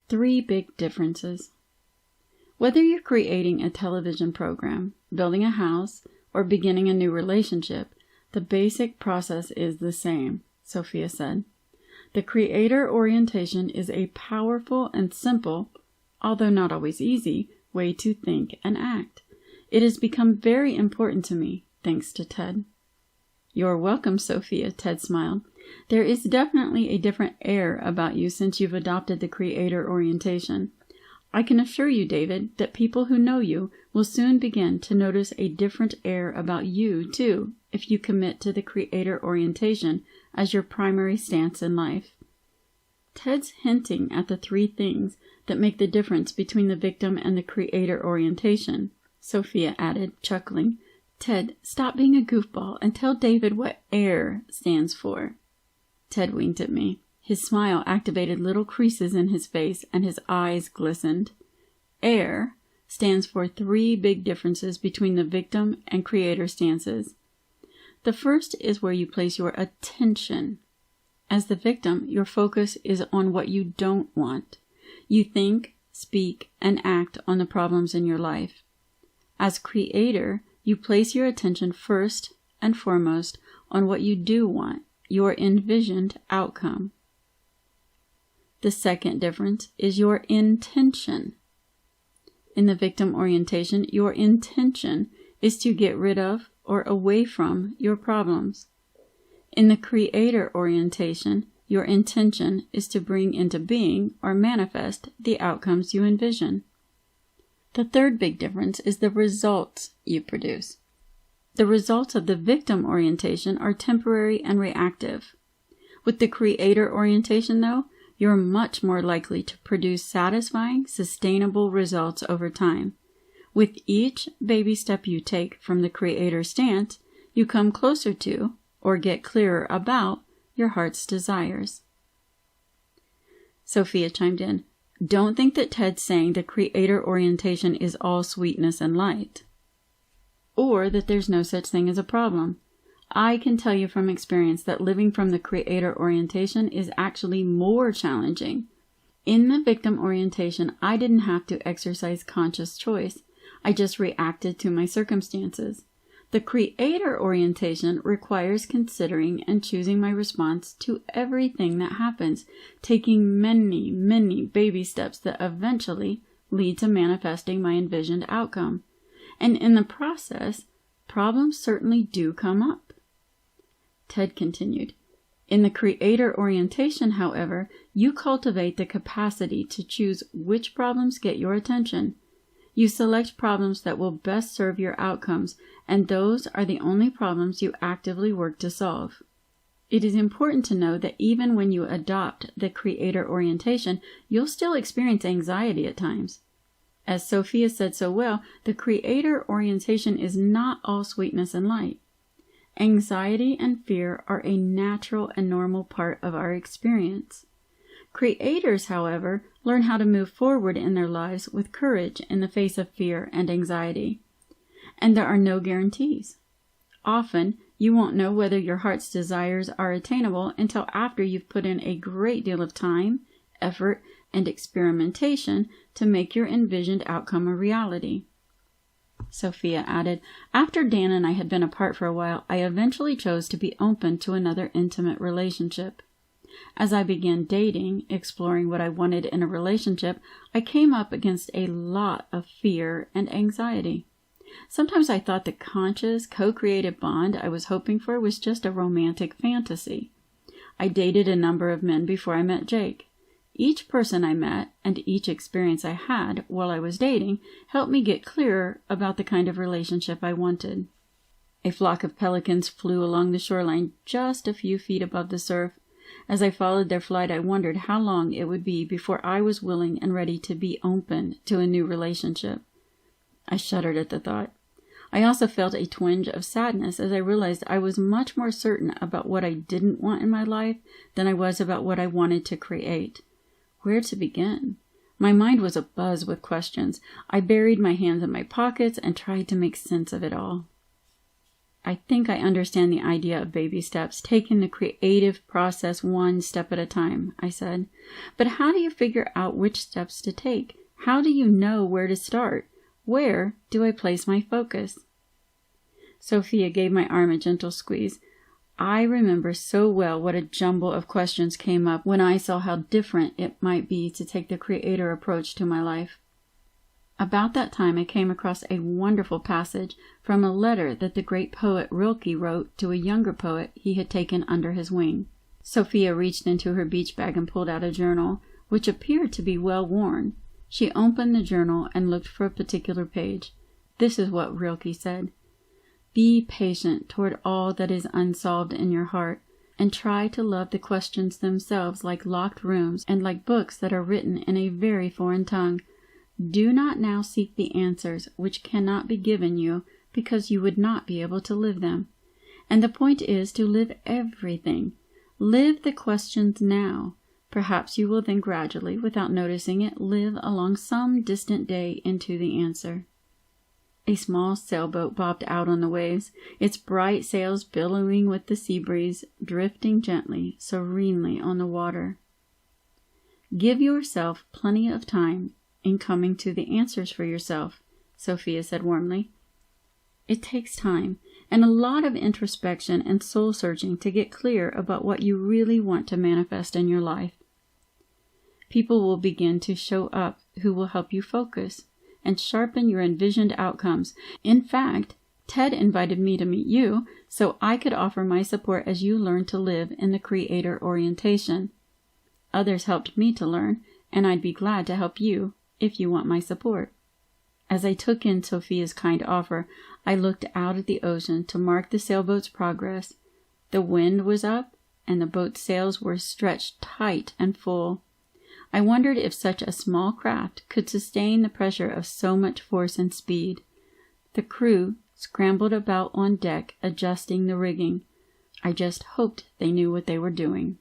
3 big differences. Whether you're creating a television program, building a house, or beginning a new relationship, the basic process is the same, Sophia said. The creator orientation is a powerful and simple, although not always easy, way to think and act. It has become very important to me, thanks to Ted. You're welcome, Sophia, Ted smiled. There is definitely a different air about you since you've adopted the creator orientation. I can assure you, David, that people who know you will soon begin to notice a different air about you, too, if you commit to the creator orientation as your primary stance in life. Ted's hinting at the 3 things that make the difference between the victim and the creator orientation, Sophia added, chuckling. Ted, stop being a goofball and tell David what AIR stands for. Ted winked at me. His smile activated little creases in his face and his eyes glistened. AIR stands for 3 big differences between the victim and creator stances. The first is where you place your attention. As the victim, your focus is on what you don't want. You think, speak, and act on the problems in your life. As creator, you place your attention first and foremost on what you do want, your envisioned outcome. The second difference is your intention. In the victim orientation, your intention is to get rid of or away from your problems. In the creator orientation, your intention is to bring into being or manifest the outcomes you envision. The third big difference is the results you produce. The results of the victim orientation are temporary and reactive. With the creator orientation, though, you're much more likely to produce satisfying, sustainable results over time. With each baby step you take from the creator stance, you come closer to, or get clearer about, your heart's desires. Sophia chimed in. Don't think that Ted's saying the creator orientation is all sweetness and light, or that there's no such thing as a problem. I can tell you from experience that living from the creator orientation is actually more challenging. In the victim orientation, I didn't have to exercise conscious choice. I just reacted to my circumstances. The creator orientation requires considering and choosing my response to everything that happens, taking many, many baby steps that eventually lead to manifesting my envisioned outcome. And in the process, problems certainly do come up. Ted continued, in the creator orientation, however, you cultivate the capacity to choose which problems get your attention. You select problems that will best serve your outcomes, and those are the only problems you actively work to solve. It is important to know that even when you adopt the creator orientation, you'll still experience anxiety at times. As Sophia said so well, the creator orientation is not all sweetness and light. Anxiety and fear are a natural and normal part of our experience. Creators, however, learn how to move forward in their lives with courage in the face of fear and anxiety. And there are no guarantees. Often, you won't know whether your heart's desires are attainable until after you've put in a great deal of time, effort, and experimentation to make your envisioned outcome a reality. Sophia added, after Dan and I had been apart for a while, I eventually chose to be open to another intimate relationship. As I began dating, exploring what I wanted in a relationship, I came up against a lot of fear and anxiety. Sometimes I thought the conscious, co-creative bond I was hoping for was just a romantic fantasy. I dated a number of men before I met Jake. Each person I met and each experience I had while I was dating helped me get clearer about the kind of relationship I wanted. A flock of pelicans flew along the shoreline just a few feet above the surf. As I followed their flight, I wondered how long it would be before I was willing and ready to be open to a new relationship. I shuddered at the thought. I also felt a twinge of sadness as I realized I was much more certain about what I didn't want in my life than I was about what I wanted to create. Where to begin? My mind was abuzz with questions. I buried my hands in my pockets and tried to make sense of it all. I think I understand the idea of baby steps, taking the creative process one step at a time, I said. But how do you figure out which steps to take? How do you know where to start? Where do I place my focus? Sophia gave my arm a gentle squeeze. I remember so well what a jumble of questions came up when I saw how different it might be to take the creator approach to my life. About that time I came across a wonderful passage from a letter that the great poet Rilke wrote to a younger poet he had taken under his wing. Sophia reached into her beach bag and pulled out a journal, which appeared to be well worn. She opened the journal and looked for a particular page. This is what Rilke said. Be patient toward all that is unsolved in your heart, and try to love the questions themselves like locked rooms and like books that are written in a very foreign tongue. Do not now seek the answers which cannot be given you because you would not be able to live them. And the point is to live everything. Live the questions now. Perhaps you will then gradually, without noticing it, live along some distant day into the answer. A small sailboat bobbed out on the waves, its bright sails billowing with the sea breeze, drifting gently, serenely on the water. Give yourself plenty of time in coming to the answers for yourself, Sophia said warmly. It takes time and a lot of introspection and soul-searching to get clear about what you really want to manifest in your life. People will begin to show up who will help you focus and sharpen your envisioned outcomes. In fact, Ted invited me to meet you so I could offer my support as you learn to live in the creator orientation. Others helped me to learn, and I'd be glad to help you if you want my support. As I took in Sophia's kind offer, I looked out at the ocean to mark the sailboat's progress. The wind was up, and the boat's sails were stretched tight and full. I wondered if such a small craft could sustain the pressure of so much force and speed. The crew scrambled about on deck, adjusting the rigging. I just hoped they knew what they were doing.